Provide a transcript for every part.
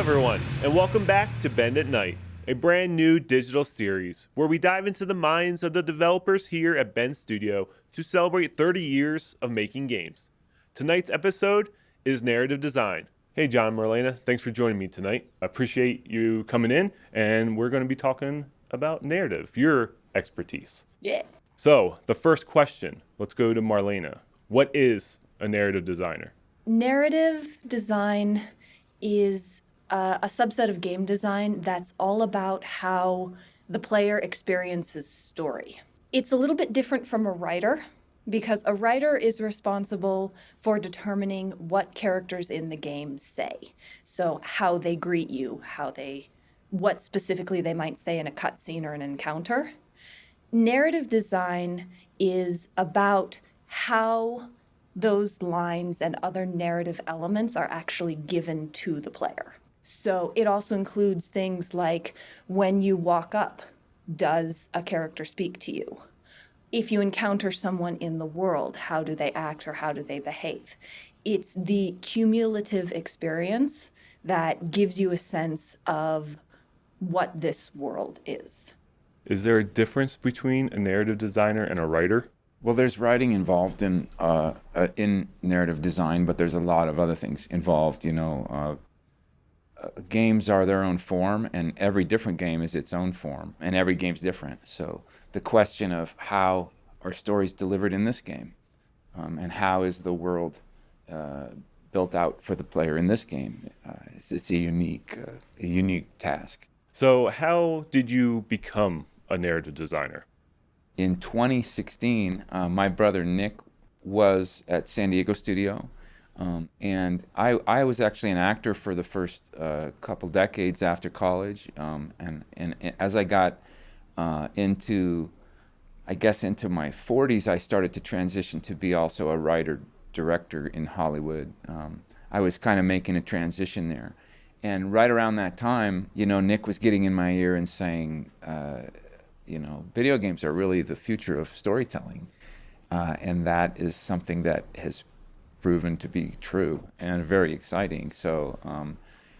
everyone, and welcome back to Bend at Night, a brand new digital series where we dive into the minds of the developers here at Bend Studio to celebrate 30 years of making games. Tonight's episode is Narrative Design. Hey, John, Marlena, thanks for joining me tonight. I appreciate you coming in, and we're going to be talking about narrative, your expertise. Yeah. So, the first question, let's go to Marlena. What is a narrative designer? Narrative design is a subset of game design that's all about how the player experiences story. It's a little bit different from a writer because a writer is responsible for determining what characters in the game say. So how they greet you, what specifically they might say in a cutscene or an encounter. Narrative design is about how those lines and other narrative elements are actually given to the player. So it also includes things like when you walk up, does a character speak to you? If you encounter someone in the world, how do they act or how do they behave? It's the cumulative experience that gives you a sense of what this world is. Is there a difference between a narrative designer and a writer? Well, there's writing involved in narrative design, but there's a lot of other things involved. Games are their own form, and every different game is its own form, and every game's different. So the question of how are stories delivered in this game, and how is the world built out for the player in this game, it's a unique task. So how did you become a narrative designer? In 2016, my brother Nick was at San Diego studio, and I was actually an actor for the first couple decades after college, and as I got into my 40s, I started to transition to be also a writer-director in Hollywood. I was kind of making a transition there. And right around that time, Nick was getting in my ear and saying, video games are really the future of storytelling. And that is something that has proven to be true and very exciting. So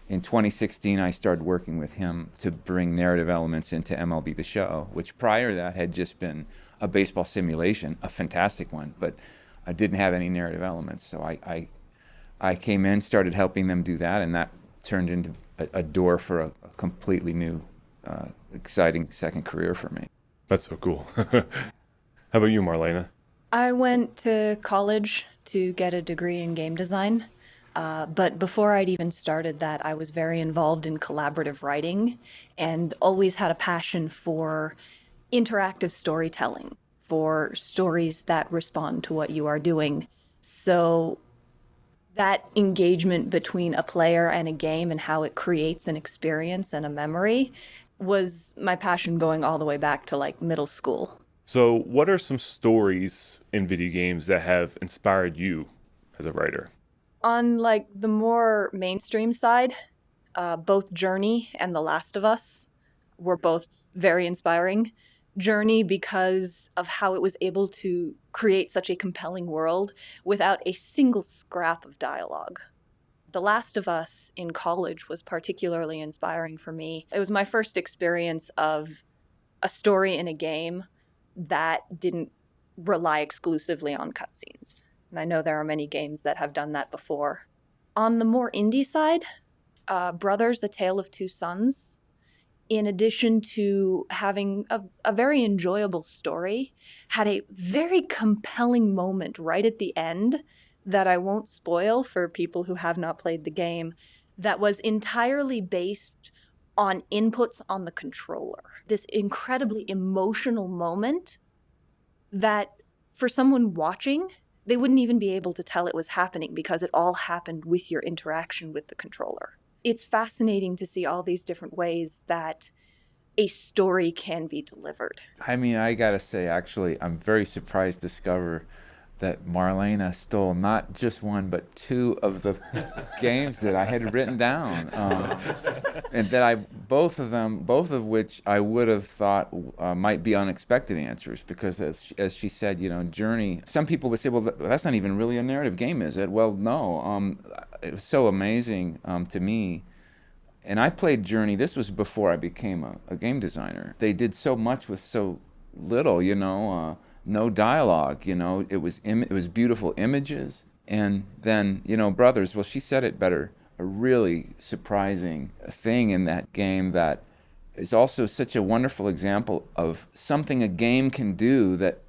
in 2016, I started working with him to bring narrative elements into MLB The Show, which prior to that had just been a baseball simulation, a fantastic one, but I didn't have any narrative elements. So I came in, started helping them do that, and that turned into a door for a completely new, exciting second career for me. That's so cool. How about you, Marlena? I went to college to get a degree in game design, but before I'd even started that, I was very involved in collaborative writing and always had a passion for interactive storytelling, for stories that respond to what you are doing. So that engagement between a player and a game and how it creates an experience and a memory was my passion going all the way back to middle school. So what are some stories in video games that have inspired you as a writer? On the more mainstream side, both Journey and The Last of Us were both very inspiring. Journey because of how it was able to create such a compelling world without a single scrap of dialogue. The Last of Us in college was particularly inspiring for me. It was my first experience of a story in a game that didn't rely exclusively on cutscenes. And I know there are many games that have done that before. On the more indie side, Brothers: A Tale of Two Sons, in addition to having a very enjoyable story, had a very compelling moment right at the end that I won't spoil for people who have not played the game, that was entirely based on inputs on the controller. This incredibly emotional moment that for someone watching, they wouldn't even be able to tell it was happening because it all happened with your interaction with the controller. It's fascinating to see all these different ways that a story can be delivered. I mean, I gotta say, actually, I'm very surprised to discover that Marlena stole not just one, but two of the games that I had written down. And that both of which I would have thought might be unexpected answers, because as she said, Journey, some people would say, well, that's not even really a narrative game, is it? Well, no. It was so amazing to me And I played Journey. This was before I became a game designer. They did so much with so little, no dialogue. It was beautiful images. And then, Brothers, well, she said it better. A really surprising thing in that game that is also such a wonderful example of something a game can do that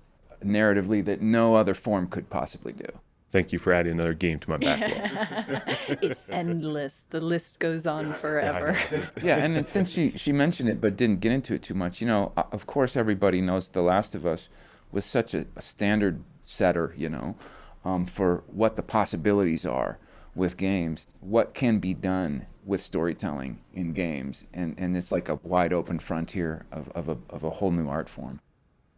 narratively that no other form could possibly do. Thank you for adding another game to my backlog. It's endless. The list goes on forever. Yeah, and then since she mentioned it but didn't get into it too much, of course everybody knows The Last of Us was such a standard setter, for what the possibilities are with games, what can be done with storytelling in games, and it's like a wide open frontier of a whole new art form.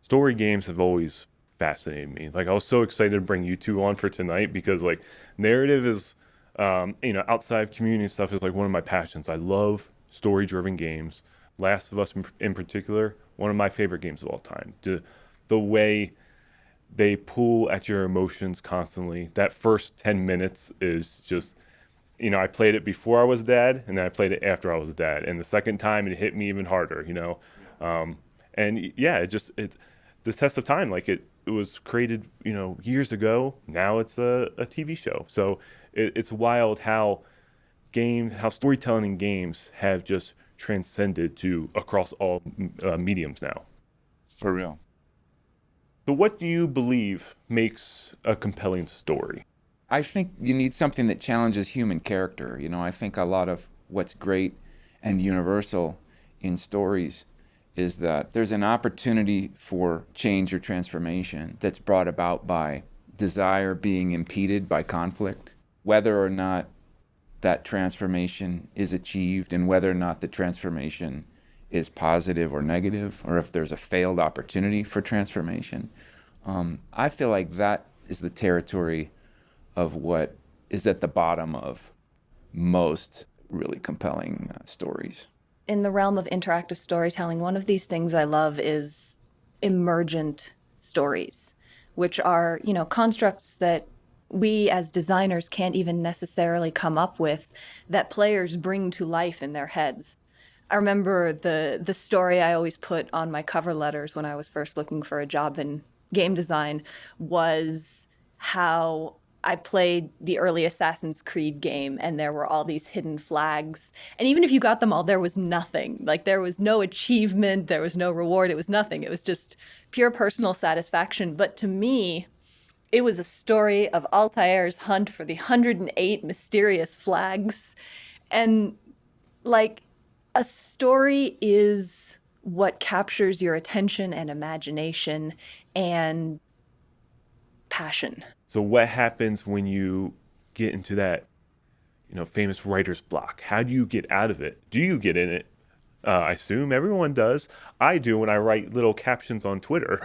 Story games have always fascinated me. Like, I was so excited to bring you two on for tonight because, like, narrative is, outside of community stuff is like one of my passions. I love story-driven games. Last of Us in particular, one of my favorite games of all time. The way they pull at your emotions constantly. That first 10 minutes is just, I played it before I was dad, and then I played it after I was dad. And the second time, it hit me even harder, And yeah, it's the test of time. Like, it was created, years ago. Now it's a TV show. So it's wild how storytelling in games have just transcended to across all mediums now. For real. So what do you believe makes a compelling story? I think you need something that challenges human character. I think a lot of what's great and universal in stories is that there's an opportunity for change or transformation that's brought about by desire being impeded by conflict, whether or not that transformation is achieved and whether or not the transformation is positive or negative, or if there's a failed opportunity for transformation. I feel like that is the territory of what is at the bottom of most really compelling stories. In the realm of interactive storytelling, one of these things I love is emergent stories, which are, constructs that we as designers can't even necessarily come up with, that players bring to life in their heads. I remember the story I always put on my cover letters when I was first looking for a job in game design was how I played the early Assassin's Creed game, and there were all these hidden flags. And even if you got them all, there was nothing. Like, there was no achievement, there was no reward, it was nothing. It was just pure personal satisfaction. But to me, it was a story of Altair's hunt for the 108 mysterious flags. And, like, a story is what captures your attention and imagination and passion. So what happens when you get into that, famous writer's block? How do you get out of it? Do you get in it? I assume everyone does. I do when I write little captions on Twitter.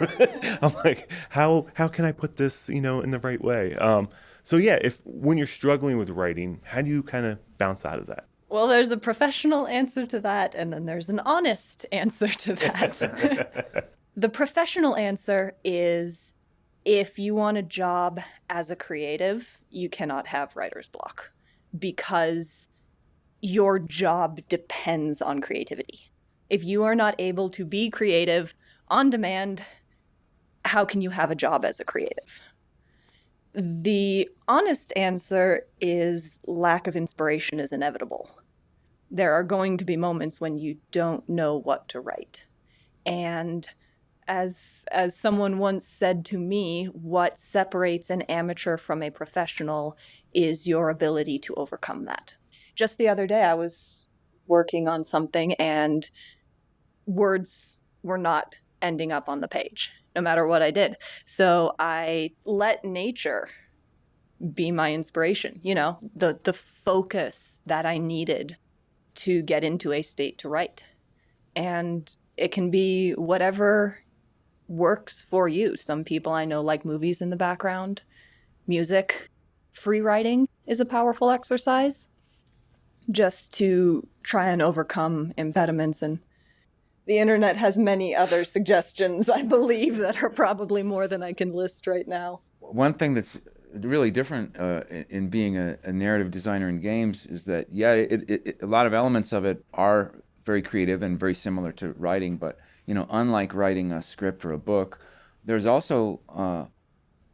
I'm like, how can I put this, in the right way? So yeah, when you're struggling with writing, how do you kind of bounce out of that? Well, there's a professional answer to that, and then there's an honest answer to that. The professional answer is, if you want a job as a creative, you cannot have writer's block because your job depends on creativity. If you are not able to be creative on demand, how can you have a job as a creative? The honest answer is lack of inspiration is inevitable. There are going to be moments when you don't know what to write. And as someone once said to me, what separates an amateur from a professional is your ability to overcome that. Just the other day, I was working on something and words were not ending up on the page, no matter what I did. So I let nature be my inspiration, the focus that I needed to get into a state to write. And it can be whatever works for you. Some people I know like movies in the background, music. Free writing is a powerful exercise just to try and overcome impediments. And the internet has many other suggestions, I believe, that are probably more than I can list right now. One thing that's really different in being a narrative designer in games is that, yeah, a lot of elements of it are very creative and very similar to writing, but, unlike writing a script or a book, there's also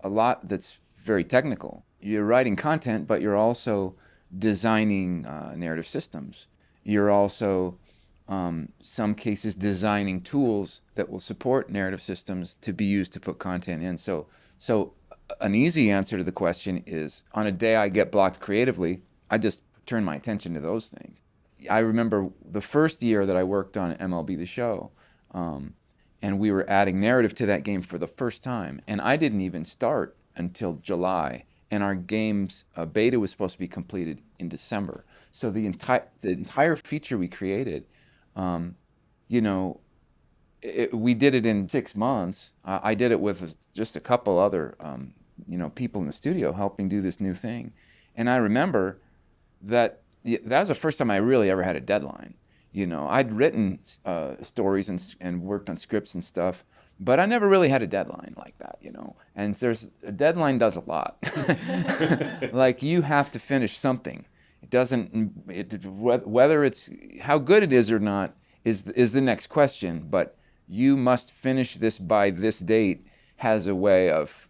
a lot that's very technical. You're writing content, but you're also designing narrative systems. You're also, some cases, designing tools that will support narrative systems to be used to put content in. So an easy answer to the question is, on a day I get blocked creatively, I just turn my attention to those things. I remember the first year that I worked on MLB The Show, and we were adding narrative to that game for the first time, and I didn't even start until July, and our game's beta was supposed to be completed in December. So the entire feature we created, you know, we did it in 6 months. I did it with just a couple other, people in the studio helping do this new thing. And I remember that that was the first time I really ever had a deadline. I'd written stories and worked on scripts and stuff, but I never really had a deadline like that, And a deadline does a lot. Like, you have to finish something. Whether it's how good it is or not is the next question, but you must finish this by this date has a way of,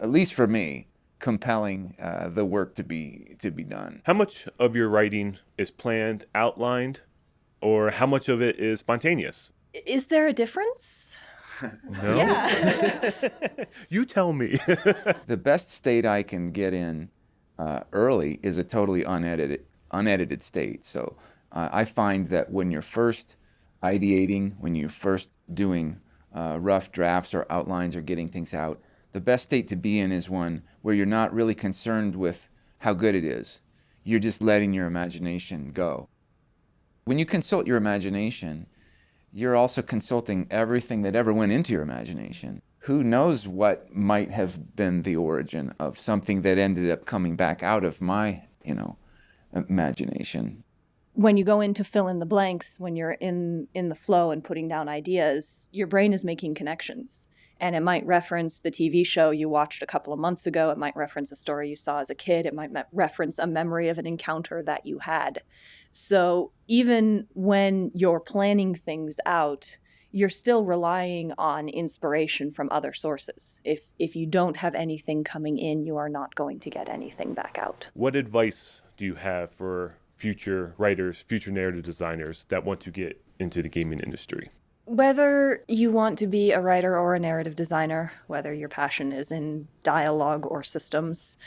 at least for me, compelling the work to be done. How much of your writing is planned, outlined, or how much of it is spontaneous? Is there a difference? No? Yeah. You tell me. The best state I can get in early is a totally unedited state. So I find that when you're first ideating, when you're first doing rough drafts or outlines or getting things out, the best state to be in is one where you're not really concerned with how good it is. You're just letting your imagination go. When you consult your imagination, you're also consulting everything that ever went into your imagination. Who knows what might have been the origin of something that ended up coming back out of my, imagination. When you go in to fill in the blanks, when you're in the flow and putting down ideas, your brain is making connections. And it might reference the TV show you watched a couple of months ago. It might reference a story you saw as a kid. It might reference a memory of an encounter that you had. So even when you're planning things out, you're still relying on inspiration from other sources. If you don't have anything coming in, you are not going to get anything back out. What advice do you have for future writers, future narrative designers that want to get into the gaming industry? Whether you want to be a writer or a narrative designer, whether your passion is in dialogue or systems,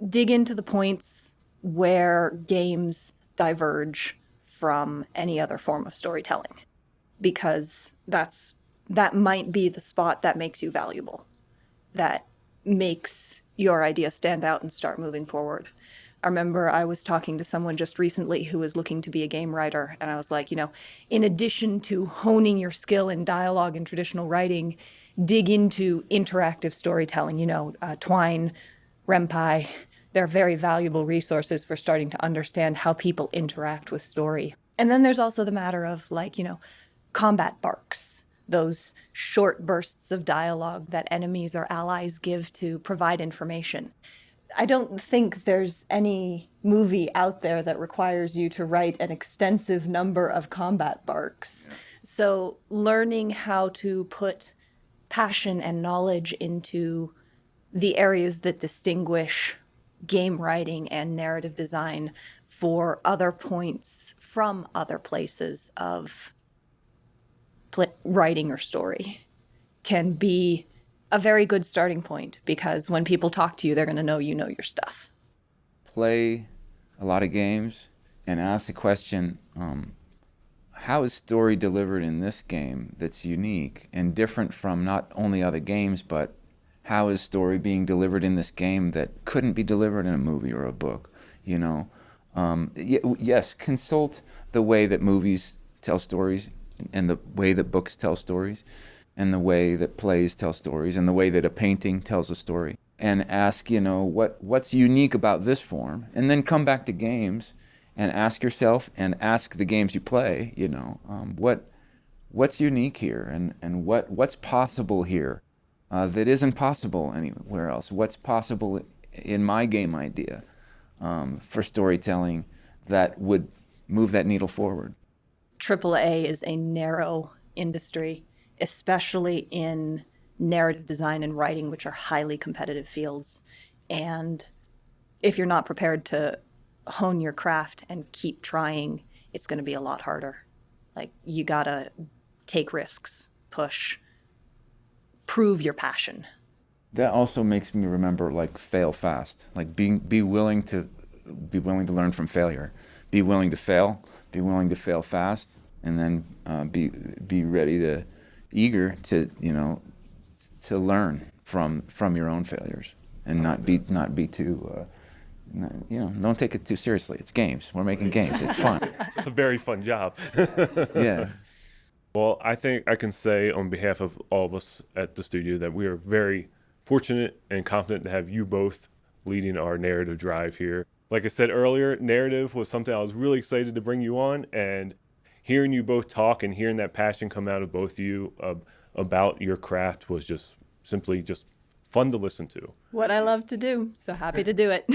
dig into the points where games diverge from any other form of storytelling, because that might be the spot that makes you valuable, that makes your idea stand out and start moving forward. I remember I was talking to someone just recently who was looking to be a game writer, and I was like, in addition to honing your skill in dialogue and traditional writing, dig into interactive storytelling. Twine, Ren'Py, they're very valuable resources for starting to understand how people interact with story. And then there's also the matter of combat barks, those short bursts of dialogue that enemies or allies give to provide information. I don't think there's any movie out there that requires you to write an extensive number of combat barks. Yeah. So learning how to put passion and knowledge into the areas that distinguish game writing and narrative design for other points from other places of writing or story can be a very good starting point, because when people talk to you, they're going to know you know your stuff. Play a lot of games and ask the question, how is story delivered in this game that's unique and different from not only other games, but how is story being delivered in this game that couldn't be delivered in a movie or a book? Yes, consult the way that movies tell stories and the way that books tell stories, and the way that plays tell stories, and the way that a painting tells a story. And ask, what's unique about this form? And then come back to games and ask yourself, and ask the games you play, what's unique here, and what's possible here? that isn't possible anywhere else? What's possible in my game idea for storytelling that would move that needle forward? AAA is a narrow industry, especially in narrative design and writing, which are highly competitive fields. And if you're not prepared to hone your craft and keep trying, it's going to be a lot harder. Like, you gotta take risks, push, prove your passion. That also makes me remember, like, fail fast. Like, be willing to learn from failure. Be willing to fail. Be willing to fail fast, and then be ready to, eager to, to learn from your own failures, and not be too, don't take it too seriously. It's games. We're making games. It's fun. It's a very fun job. Yeah. Well, I think I can say on behalf of all of us at the studio that we are very fortunate and confident to have you both leading our narrative drive here. Like I said earlier, narrative was something I was really excited to bring you on, and hearing you both talk and hearing that passion come out of both of you about your craft was just simply just fun to listen to. What I love to do, so happy to do it.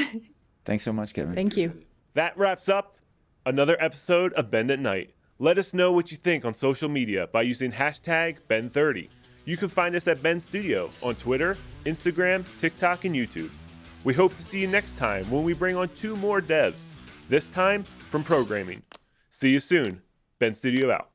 Thanks so much, Kevin. Thank you. That wraps up another episode of Bend at Night. Let us know what you think on social media by using hashtag Bend30. You can find us at Bend Studio on Twitter, Instagram, TikTok, and YouTube. We hope to see you next time when we bring on 2 more devs, this time from programming. See you soon. Bend Studio out.